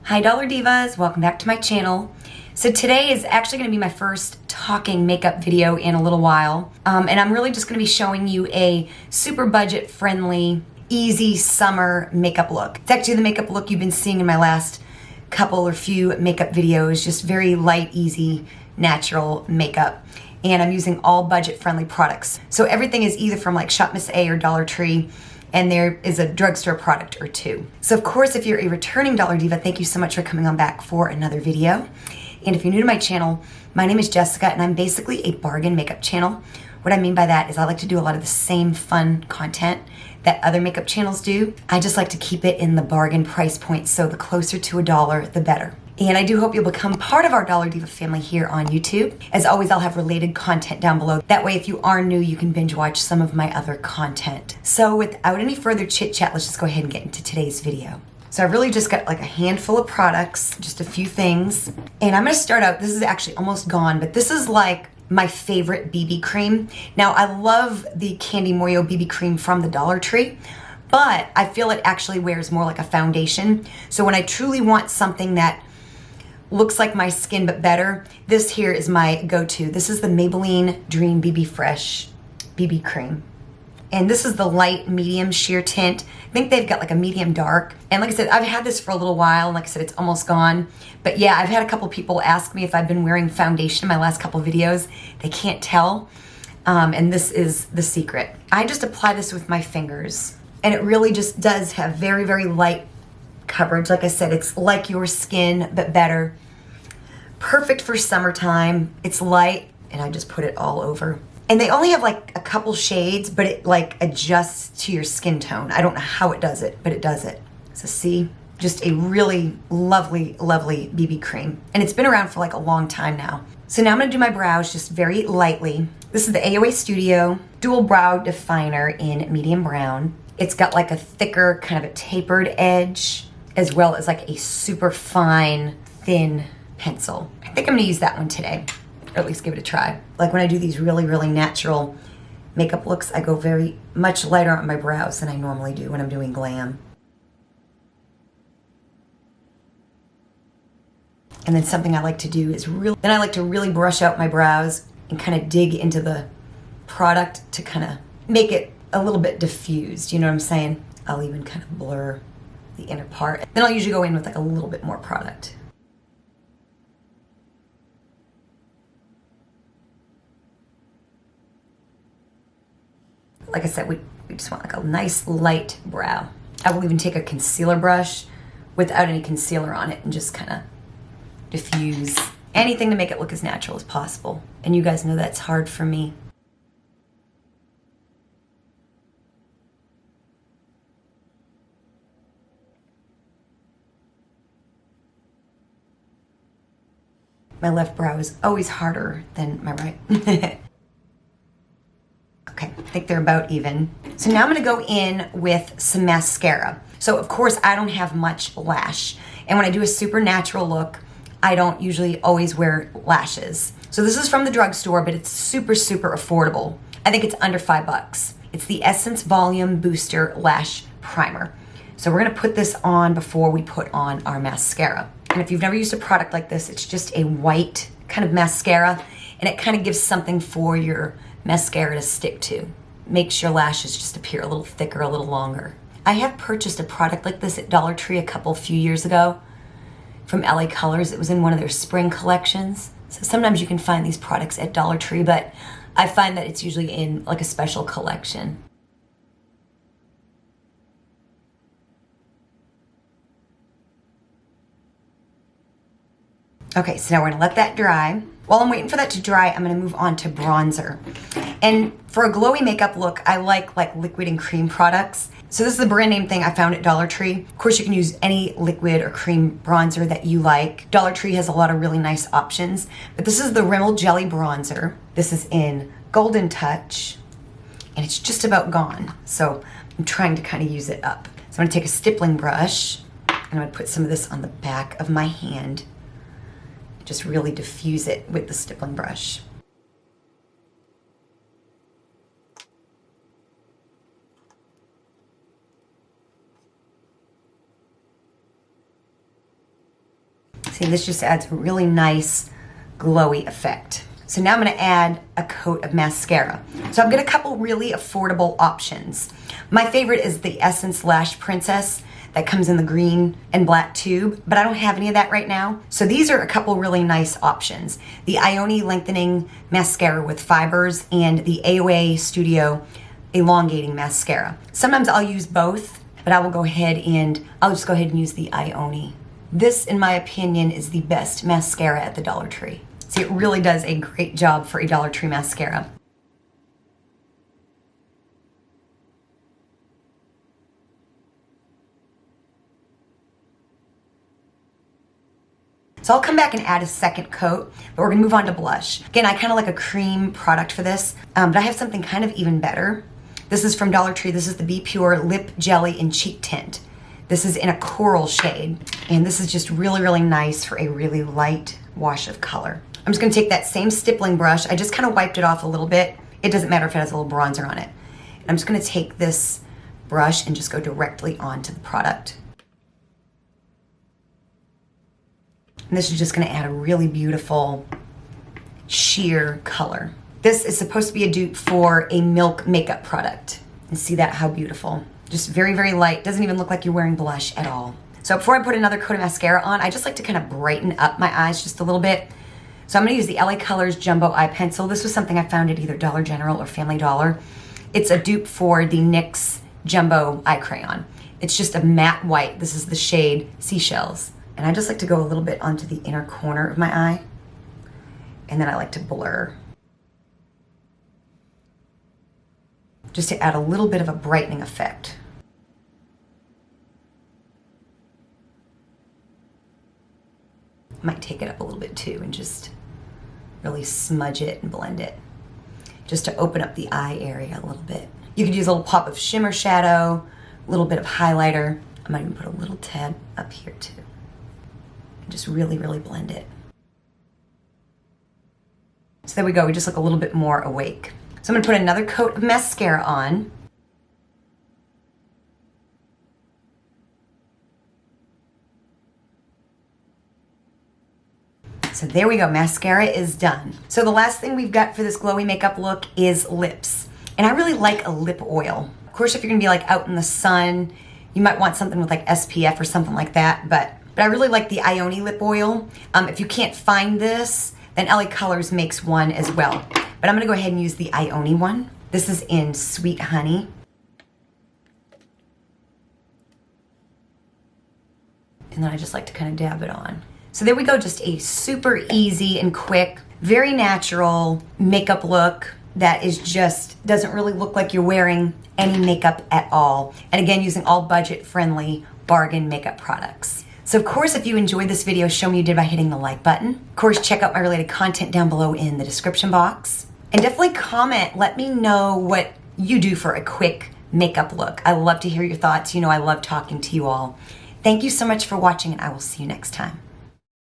Hi Dollar Divas, welcome back to my channel. So today is actually going to be my first talking makeup video in a little while. And I'm really just going to be showing you a super budget friendly, easy summer makeup look. It's actually the makeup look you've been seeing in my last couple or few makeup videos, just very light, easy, natural makeup. And I'm using all budget friendly products. So everything is either from like Shop Miss A or Dollar Tree, and there is a drugstore product or two. So of course, if you're a returning Dollar Diva, thank you so much for coming on back for another video. And if you're new to my channel, my name is Jessica and I'm basically a bargain makeup channel. What I mean by that is I like to do a lot of the same fun content that other makeup channels do. I just like to keep it in the bargain price point, so the closer to $1, the better. And I do hope you'll become part of our Dollar Diva family here on YouTube. As always, I'll have related content down below. That way, if you are new, you can binge watch some of my other content. So without any further chit chat, let's just go ahead and get into today's video. So I've really just got like a handful of products, just a few things. And I'm gonna start out, this is actually almost gone, but this is like my favorite BB cream. Now, I love the Candy Moyo BB cream from the Dollar Tree, but I feel it actually wears more like a foundation. So when I truly want something that looks like my skin but better, this here is my go-to. This is the Maybelline Dream BB Fresh BB cream. And this is the light medium sheer tint. I think they've got like a medium dark. And like I said, I've had this for a little while, and like I said, it's almost gone. But yeah, I've had a couple people ask me if I've been wearing foundation in my last couple videos. They can't tell. And this is the secret. I just apply this with my fingers, and it really just does have very, very light coverage. Like I said, it's like your skin but better. Perfect for summertime. It's light, and I just put it all over. And they only have like a couple shades, but it like adjusts to your skin tone. I don't know how it does it, but it does it. So see, just a really lovely, lovely BB cream. And it's been around for like a long time now. So now I'm gonna do my brows just very lightly. This is the AOA Studio Dual Brow Definer in medium brown. It's got like a thicker, kind of a tapered edge, as well as like a super fine, thin pencil. I think I'm gonna use that one today, or at least give it a try. Like when I do these really, really natural makeup looks, I go very much lighter on my brows than I normally do when I'm doing glam. And then something I like to do is I like to really brush out my brows and kind of dig into the product to kind of make it a little bit diffused, you know what I'm saying? I'll even kind of blur the inner part. Then I'll usually go in with like a little bit more product. Like I said, we just want like a nice light brow. I will even take a concealer brush without any concealer on it and just kind of diffuse anything to make it look as natural as possible. And you guys know that's hard for me. My left brow is always harder than my right. Okay, I think they're about even. So now I'm gonna go in with some mascara. So of course I don't have much lash. And when I do a super natural look, I don't usually always wear lashes. So this is from the drugstore, but it's super, super affordable. I think it's under $5. It's the Essence Volume Booster Lash Primer. So we're gonna put this on before we put on our mascara. And if you've never used a product like this, it's just a white kind of mascara, and it kind of gives something for your mascara to stick to. Makes your lashes just appear a little thicker, a little longer. I have purchased a product like this at Dollar Tree a few years ago from LA Colors. It was in one of their spring collections. So sometimes you can find these products at Dollar Tree, but I find that it's usually in like a special collection. Okay, so now we're gonna let that dry. While I'm waiting for that to dry, I'm gonna move on to bronzer. And for a glowy makeup look, I like liquid and cream products. So this is the brand name thing I found at Dollar Tree. Of course, you can use any liquid or cream bronzer that you like. Dollar Tree has a lot of really nice options, but this is the Rimmel Jelly Bronzer. This is in Golden Touch, and it's just about gone. So I'm trying to kind of use it up. So I'm gonna take a stippling brush, and I'm gonna put some of this on the back of my hand. Just really diffuse it with the stippling brush. See, this just adds a really nice glowy effect. So now I'm gonna add a coat of mascara. So I've got a couple really affordable options. My favorite is the Essence Lash Princess that comes in the green and black tube, but I don't have any of that right now. So these are a couple really nice options. The IONI Lengthening Mascara with Fibers and the AOA Studio Elongating Mascara. Sometimes I'll use both, but I'll just go ahead and use the IONI. This, in my opinion, is the best mascara at the Dollar Tree. See, it really does a great job for a Dollar Tree mascara. So I'll come back and add a second coat, but we're gonna move on to blush. Again, I kind of like a cream product for this, but I have something kind of even better. This is from Dollar Tree. This is the BPure Lip Jelly and Cheek Tint. This is in a coral shade, and this is just really, really nice for a really light wash of color. I'm just gonna take that same stippling brush. I just kind of wiped it off a little bit. It doesn't matter if it has a little bronzer on it. And I'm just gonna take this brush and just go directly onto the product. And this is just gonna add a really beautiful sheer color. This is supposed to be a dupe for a Milk makeup product. And see that, how beautiful. Just very, very light. Doesn't even look like you're wearing blush at all. So before I put another coat of mascara on, I just like to kind of brighten up my eyes just a little bit. So I'm gonna use the LA Colors Jumbo Eye Pencil. This was something I found at either Dollar General or Family Dollar. It's a dupe for the NYX Jumbo Eye Crayon. It's just a matte white. This is the shade Seashells. And I just like to go a little bit onto the inner corner of my eye. And then I like to blur. Just to add a little bit of a brightening effect. I might take it up a little bit too and just really smudge it and blend it. Just to open up the eye area a little bit. You could use a little pop of shimmer shadow, a little bit of highlighter. I might even put a little tad up here too. And just really, really blend it. So there we go, we just look a little bit more awake. So I'm gonna put another coat of mascara on. So there we go, mascara is done. So the last thing we've got for this glowy makeup look is lips. And I really like a lip oil. Of course, if you're gonna be like out in the sun, you might want something with like SPF or something like that, but I really like the IONI lip oil. If you can't find this, then LA Colors makes one as well. But I'm gonna go ahead and use the IONI one. This is in Sweet Honey. And then I just like to kind of dab it on. So there we go, just a super easy and quick, very natural makeup look that is just, doesn't really look like you're wearing any makeup at all. And again, using all budget-friendly bargain makeup products. So of course, if you enjoyed this video, show me you did by hitting the like button. Of course, check out my related content down below in the description box. And definitely comment, let me know what you do for a quick makeup look. I love to hear your thoughts. You know, I love talking to you all. Thank you so much for watching, and I will see you next time.